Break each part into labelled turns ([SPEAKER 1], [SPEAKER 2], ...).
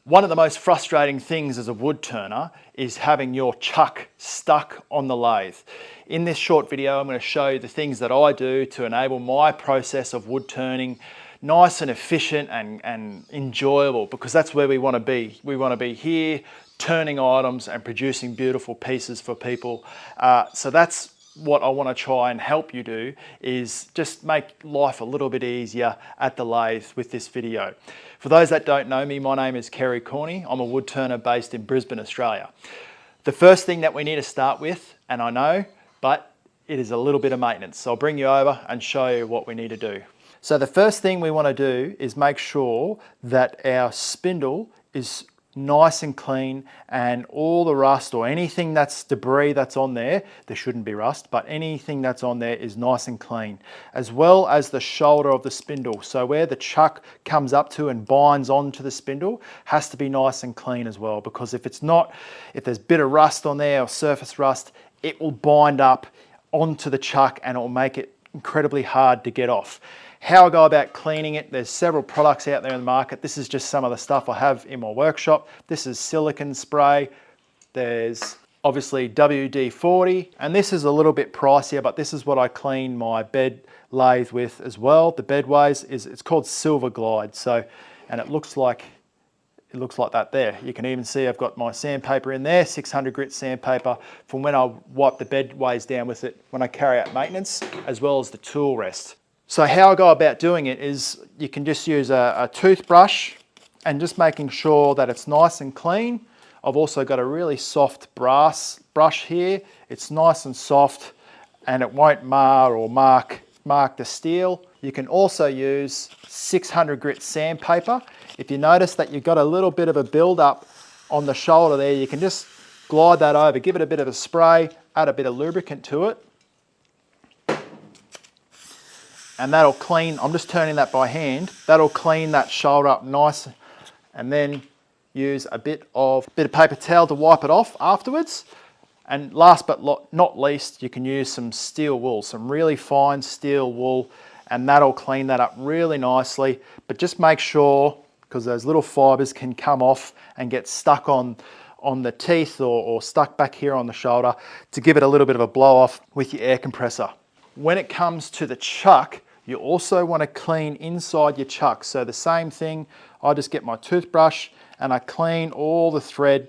[SPEAKER 1] One of the most frustrating things as a wood turner is having your chuck stuck on the lathe. In this short video, I'm going to show you the things that I do to enable my process of wood turning nice and efficient and enjoyable, because that's where we want to be. We want to be here turning items and producing beautiful pieces for people. So that's what I want to try and help you do, is just make life a little bit easier at the lathe with this video. For those that don't know me, my name is Kerry Corney. I'm a wood turner based in Brisbane, Australia. The first thing that we need to start with, and I know, but it is a little bit of maintenance. So I'll bring you over and show you what we need to do. So the first thing we want to do is make sure that our spindle is nice and clean, and all the rust or anything that's debris that's on there shouldn't be rust, but anything that's on there is nice and clean, as well as the shoulder of the spindle. So where the chuck comes up to and binds onto the spindle has to be nice and clean as well, because if it's not, if there's a bit of rust on there or surface rust, it will bind up onto the chuck and it will make it incredibly hard to get off. How I go about cleaning it, there's several products out there in the market. This is just some of the stuff I have in my workshop. This is silicone spray. There's obviously WD-40, and this is a little bit pricier, but this is what I clean my bed lathe with as well. The bedways it's called Silver Glide. So, and it looks like that there. You can even see I've got my sandpaper in there, 600 grit sandpaper, from when I wipe the bedways down with it when I carry out maintenance, as well as the tool rest. So how I go about doing it is you can just use a toothbrush and just making sure that it's nice and clean. I've also got a really soft brass brush here. It's nice and soft and it won't mar or mark the steel. You can also use 600 grit sandpaper. If you notice that you've got a little bit of a build up on the shoulder there, you can just glide that over, give it a bit of a spray, add a bit of lubricant to it. And that'll clean, I'm just turning that by hand, that'll clean that shoulder up nice, and then use a bit of paper towel to wipe it off afterwards. And last but not least, you can use some steel wool, some really fine steel wool, and that'll clean that up really nicely. But just make sure, because those little fibers can come off and get stuck on the teeth or stuck back here on the shoulder, to give it a little bit of a blow off with your air compressor. When it comes to the chuck, you also want to clean inside your chuck. So the same thing, I just get my toothbrush and I clean all the thread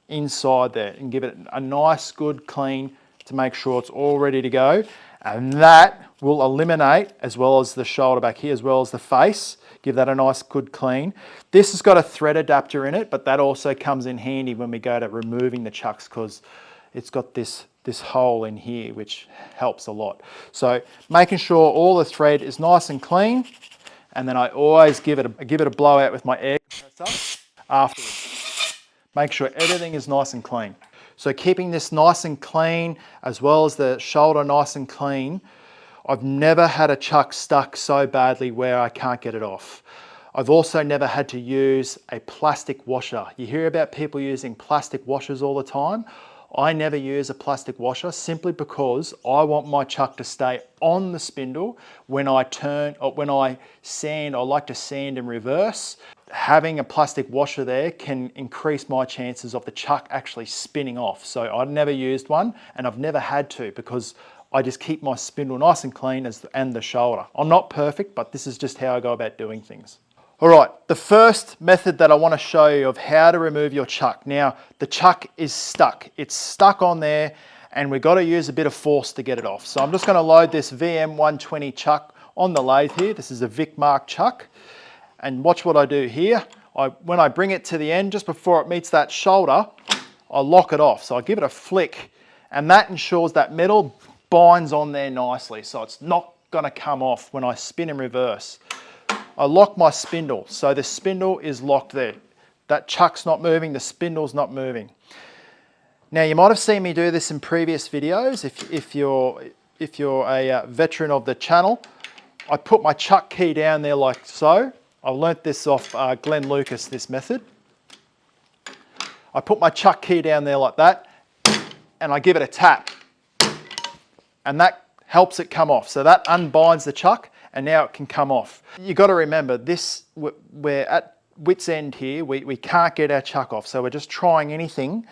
[SPEAKER 1] inside there and give it a nice good clean to make sure it's all ready to go. And that will eliminate, as well as the shoulder back here, as well as the face, give that a nice good clean. This has got a thread adapter in it, but that also comes in handy when we go to removing the chucks, because it's got this hole in here, which helps a lot. So making sure all the thread is nice and clean, and then I always give it a blowout with my air compressor afterwards. Make sure everything is nice and clean. So keeping this nice and clean, as well as the shoulder nice and clean, I've never had a chuck stuck so badly where I can't get it off. I've also never had to use a plastic washer. You hear about people using plastic washers all the time. I never use a plastic washer, simply because I want my chuck to stay on the spindle when I turn, or when I sand. I like to sand in reverse. Having a plastic washer there can increase my chances of the chuck actually spinning off. So I've never used one, and I've never had to, because I just keep my spindle nice and clean, and the shoulder. I'm not perfect, but this is just how I go about doing things. All right, the first method that I want to show you of how to remove your chuck. Now, the chuck is stuck. It's stuck on there, and we've got to use a bit of force to get it off. So I'm just going to load this VM120 chuck on the lathe here. This is a Vic Mark chuck. And watch what I do here. When I bring it to the end, just before it meets that shoulder, I lock it off. So I give it a flick, and that ensures that metal binds on there nicely, so it's not going to come off when I spin in reverse. I lock my spindle, so the spindle is locked there. That chuck's not moving, the spindle's not moving. Now, you might have seen me do this in previous videos. If you're a veteran of the channel, I put my chuck key down there like so. I learnt this off Glenn Lucas, this method. I put my chuck key down there like that, and I give it a tap. And that helps it come off. So that unbinds the chuck, and now it can come off. You got to remember this, we're at wit's end here. We can't get our chuck off, so we're just trying anything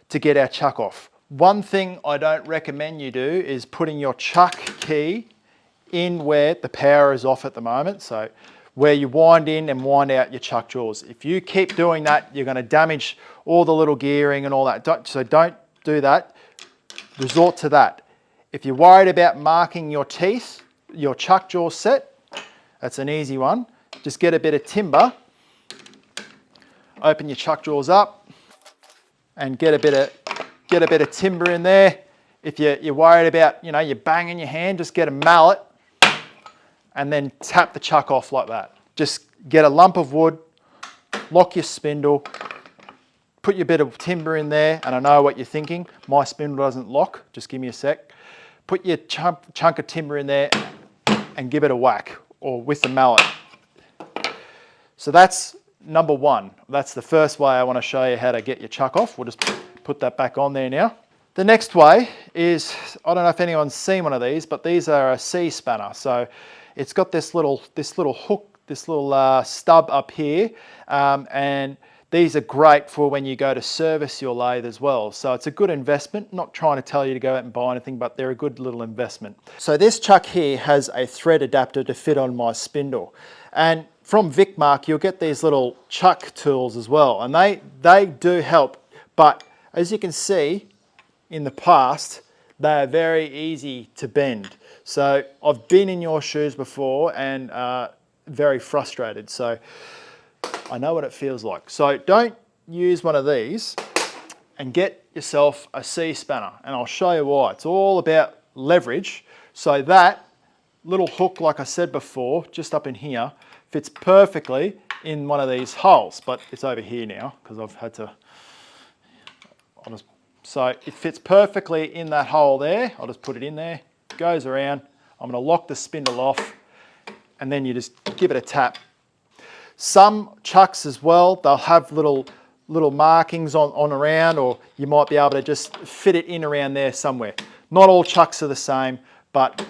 [SPEAKER 1] to get our chuck off. One thing I don't recommend you do is putting your chuck key in where the power is off at the moment, so where you wind in and wind out your chuck jaws. If you keep doing that, you're going to damage all the little gearing and all that. So don't do that. Resort to that. If you're worried about marking your teeth, your chuck jaw set, that's an easy one. Just get a bit of timber, open your chuck jaws up, and get a bit of timber in there. If you're worried about, you're banging your hand, just get a mallet and then tap the chuck off like that. Just get a lump of wood, lock your spindle, put your bit of timber in there, and I know what you're thinking, my spindle doesn't lock, just give me a sec. Put your chunk of timber in there and give it a whack, or with the mallet. So that's number one. That's the first way I want to show you how to get your chuck off. We'll just put that back on there now. The next way is, I don't know if anyone's seen one of these, but these are a C-spanner. So it's got this little hook, this little stub up here, and these are great for when you go to service your lathe as well. So it's a good investment. Not trying to tell you to go out and buy anything, but they're a good little investment. So this chuck here has a thread adapter to fit on my spindle. And from Vicmark, you'll get these little chuck tools as well. And they do help, but as you can see in the past, they are very easy to bend. So I've been in your shoes before and very frustrated. So I know what it feels like. So don't use one of these, and get yourself a C-spanner. And I'll show you why. It's all about leverage. So that little hook, like I said before, just up in here, fits perfectly in one of these holes, but it's over here now because I've had to, so it fits perfectly in that hole there. I'll just put it in there, goes around. I'm going to lock the spindle off, and then you just give it a tap. Some chucks as well, they'll have little markings on around, or you might be able to just fit it in around there somewhere. Not all chucks are the same, but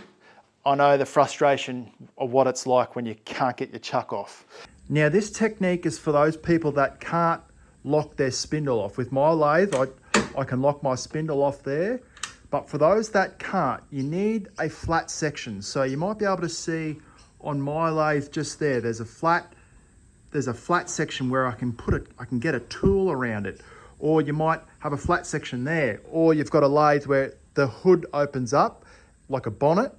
[SPEAKER 1] I know the frustration of what it's like when you can't get your chuck off. Now this technique is for those people that can't lock their spindle off. With my lathe, I can lock my spindle off there, but for those that can't, you need a flat section. So you might be able to see on my lathe just there, there's a flat section where I can get a tool around it. Or you might have a flat section there, or you've got a lathe where the hood opens up like a bonnet.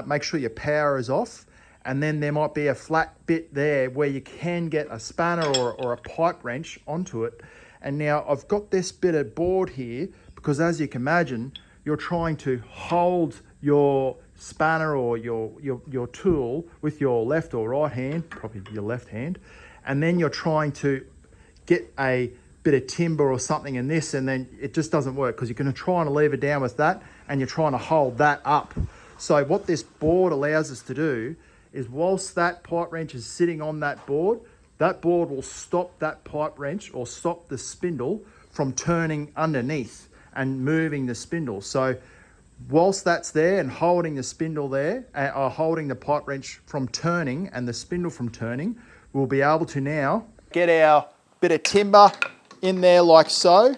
[SPEAKER 1] Make sure your power is off, and then there might be a flat bit there where you can get a spanner or a pipe wrench onto it. And now I've got this bit of board here because, as you can imagine, you're trying to hold your spanner or your tool with your left or right hand, probably your left hand, and then you're trying to get a bit of timber or something in this, and then it just doesn't work because you're going to try and lever down with that, and you're trying to hold that up. So what this board allows us to do is, whilst that pipe wrench is sitting on that board will stop that pipe wrench or stop the spindle from turning underneath and moving the spindle. So whilst that's there and holding the spindle there, or holding the pipe wrench from turning and the spindle from turning, we'll be able to now get our bit of timber in there like so,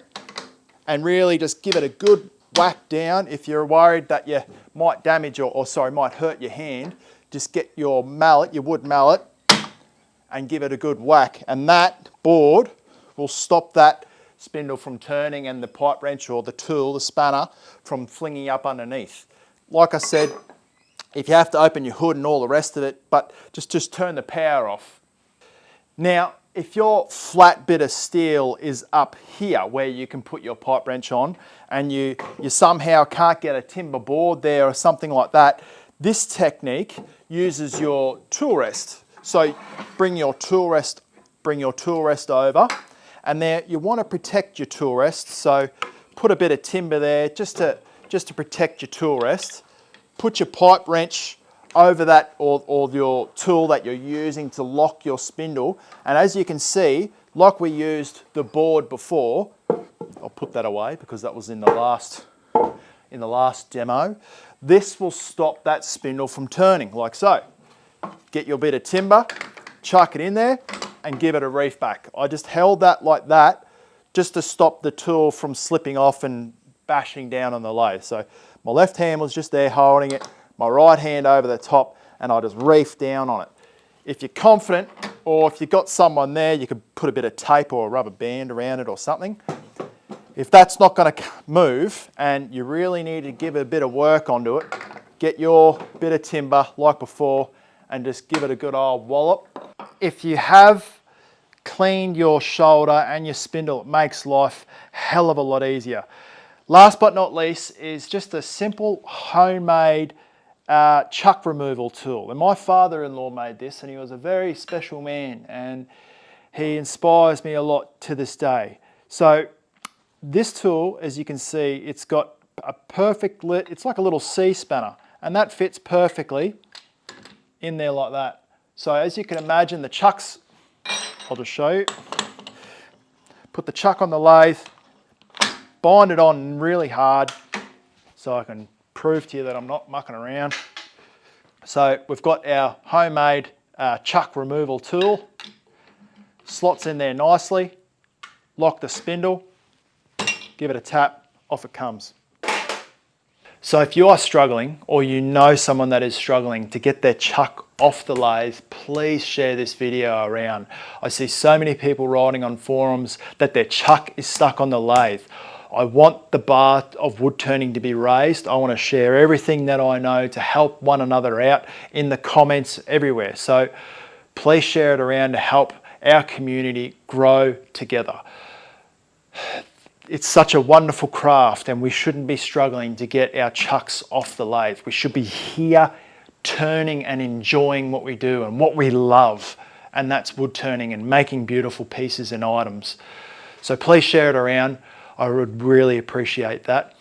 [SPEAKER 1] and really just give it a good whack down. If you're worried that you might damage might hurt your hand, just get your mallet, your wood mallet, and give it a good whack. And that board will stop that spindle from turning and the pipe wrench or the tool, the spanner, from flinging up underneath. Like I said, if you have to open your hood and all the rest of it, but just turn the power off. Now, if your flat bit of steel is up here where you can put your pipe wrench on, and you somehow can't get a timber board there or something like that, this technique uses your tool rest. So bring your tool rest over, and there you want to protect your tool rest. So put a bit of timber there just to protect your tool rest. Put your pipe wrench over that or your tool that you're using to lock your spindle. And as you can see, like we used the board before, I'll put that away because that was in the last demo. This will stop that spindle from turning like so. Get your bit of timber, chuck it in there, and give it a reef back. I just held that like that just to stop the tool from slipping off and bashing down on the lathe. So my left hand was just there holding it, my right hand over the top, and I just reefed down on it. If you're confident, or if you've got someone there, you could put a bit of tape or a rubber band around it or something. If that's not going to move and you really need to give a bit of work onto it, get your bit of timber like before and just give it a good old wallop. If you have cleaned your shoulder and your spindle, it makes life a hell of a lot easier. Last but not least is just a simple homemade chuck removal tool. And my father-in-law made this, and he was a very special man, and he inspires me a lot to this day. So this tool, as you can see, it's got a perfect lit, it's like a little C-spanner, and that fits perfectly in there like that. So as you can imagine, the chucks, I'll just show you. Put the chuck on the lathe, bind it on really hard so I can prove to you that I'm not mucking around. So we've got our homemade chuck removal tool. Slots in there nicely. Lock the spindle. Give it a tap. Off it comes. So if you are struggling, or you know someone that is struggling to get their chuck off the lathe, please share this video around. I see so many people writing on forums that their chuck is stuck on the lathe. I want the bar of wood turning to be raised. I want to share everything that I know to help one another out in the comments everywhere. So please share it around to help our community grow together. It's such a wonderful craft, and we shouldn't be struggling to get our chucks off the lathe. We should be here turning and enjoying what we do and what we love, and that's wood turning and making beautiful pieces and items. So please share it around. I would really appreciate that.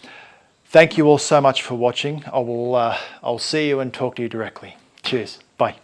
[SPEAKER 1] Thank you all so much for watching. I'll see you and talk to you directly. Cheers. Bye.